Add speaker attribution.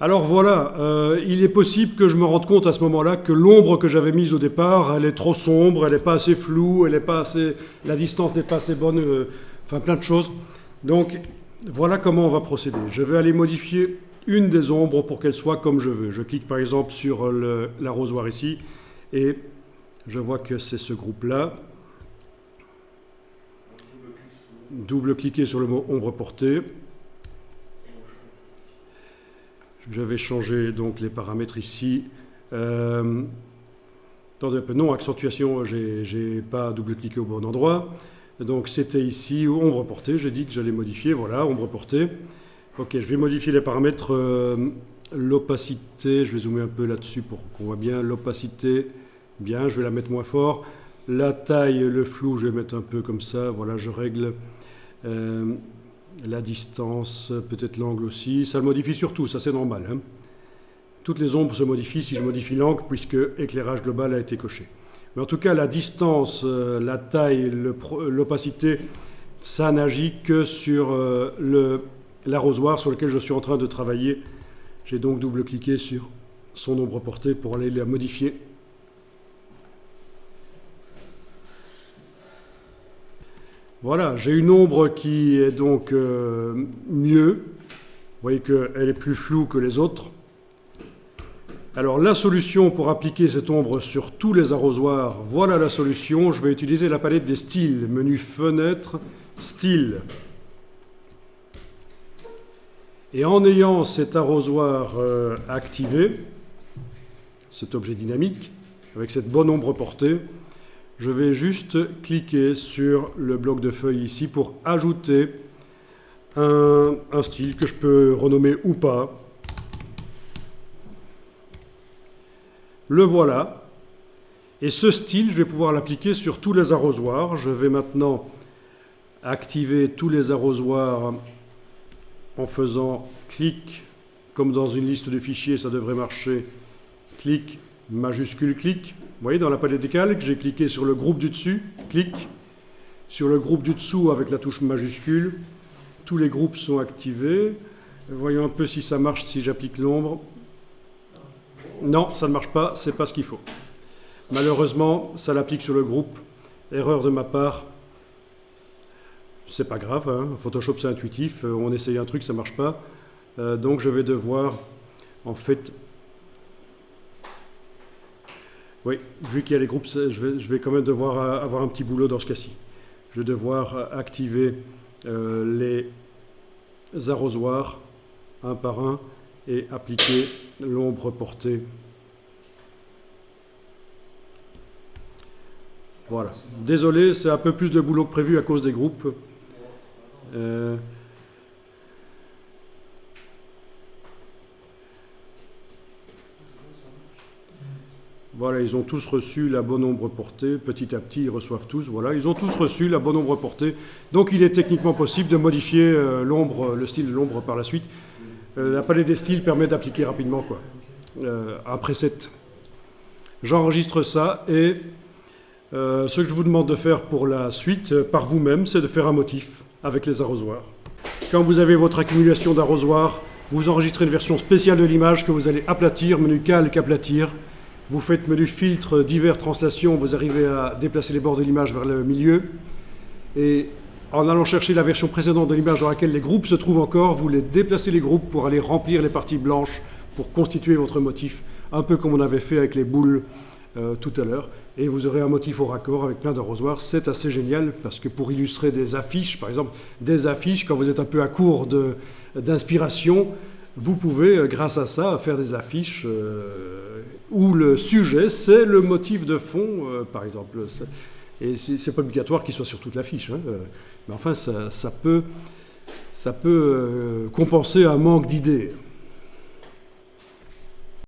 Speaker 1: Alors voilà, il est possible que je me rende compte à ce moment-là que l'ombre que j'avais mise au départ, elle est trop sombre, elle n'est pas assez floue, elle est pas assez, la distance n'est pas assez bonne, enfin plein de choses. Donc voilà comment on va procéder. Je vais aller modifier une des ombres pour qu'elle soit comme je veux. Je clique par exemple sur l'arrosoir ici et je vois que c'est ce groupe-là. Double-cliquer sur le mot ombre portée. Je vais changer donc les paramètres ici. Attendez un peu, non, accentuation, j'ai pas double-cliqué au bon endroit. Donc c'était ici, ombre portée, j'ai dit que j'allais modifier, voilà, ombre portée. Ok, je vais modifier les paramètres, l'opacité, je vais zoomer un peu là-dessus pour qu'on voit bien, l'opacité, bien, je vais la mettre moins fort. La taille, le flou, je vais mettre un peu comme ça, voilà, je règle la distance, peut-être l'angle aussi, ça le modifie surtout, ça c'est normal. Hein. Toutes les ombres se modifient si je modifie l'angle, puisque éclairage global a été coché. Mais en tout cas, la distance, la taille, l'opacité, ça n'agit que sur l'arrosoir sur lequel je suis en train de travailler. J'ai donc double-cliqué sur son ombre portée pour aller la modifier. Voilà, j'ai une ombre qui est donc mieux. Vous voyez qu'elle est plus floue que les autres. Alors la solution pour appliquer cette ombre sur tous les arrosoirs, voilà la solution. Je vais utiliser la palette des styles. Menu fenêtre, style. Et en ayant cet arrosoir activé, cet objet dynamique, avec cette bonne ombre portée, je vais juste cliquer sur le bloc de feuilles ici pour ajouter un style que je peux renommer ou pas. Le voilà. Et ce style, je vais pouvoir l'appliquer sur tous les arrosoirs. Je vais maintenant activer tous les arrosoirs en faisant clic, comme dans une liste de fichiers, ça devrait marcher. Clic, majuscule, clic. Vous voyez, dans la palette des calques, j'ai cliqué sur le groupe du dessus, clic. Sur le groupe du dessous avec la touche majuscule. Tous les groupes sont activés. Voyons un peu si ça marche, si j'applique l'ombre. Non, ça ne marche pas, c'est pas ce qu'il faut. Malheureusement, ça l'applique sur le groupe. Erreur de ma part. C'est pas grave, hein. Photoshop c'est intuitif, on essaye un truc, ça marche pas. Donc je vais devoir, en fait... Oui, vu qu'il y a les groupes, je vais quand même devoir avoir un petit boulot dans ce cas-ci. Je vais devoir activer les arrosoirs un par un et appliquer l'ombre portée. Voilà. Désolé, c'est un peu plus de boulot que prévu à cause des groupes. Voilà, ils ont tous reçu la bonne ombre portée. Petit à petit, ils reçoivent tous. Voilà, ils ont tous reçu la bonne ombre portée. Donc, il est techniquement possible de modifier le style de l'ombre par la suite. La palette des styles permet d'appliquer rapidement un preset. J'enregistre ça et ce que je vous demande de faire pour la suite, par vous-même, c'est de faire un motif avec les arrosoirs. Quand vous avez votre accumulation d'arrosoirs, vous enregistrez une version spéciale de l'image que vous allez aplatir, menu calque, aplatir. Vous faites menu filtre, divers, translation, vous arrivez à déplacer les bords de l'image vers le milieu. Et en allant chercher la version précédente de l'image dans laquelle les groupes se trouvent encore, vous les déplacez les groupes pour aller remplir les parties blanches pour constituer votre motif, un peu comme on avait fait avec les boules tout à l'heure. Et vous aurez un motif au raccord avec plein d'arrosoirs. C'est assez génial parce que pour illustrer des affiches, par exemple, des affiches, quand vous êtes un peu à court d'inspiration, vous pouvez, grâce à ça, faire des affiches où le sujet, c'est le motif de fond, par exemple. Et ce n'est pas obligatoire qu'il soit sur toute l'affiche. Hein, mais enfin, ça peut compenser un manque d'idées.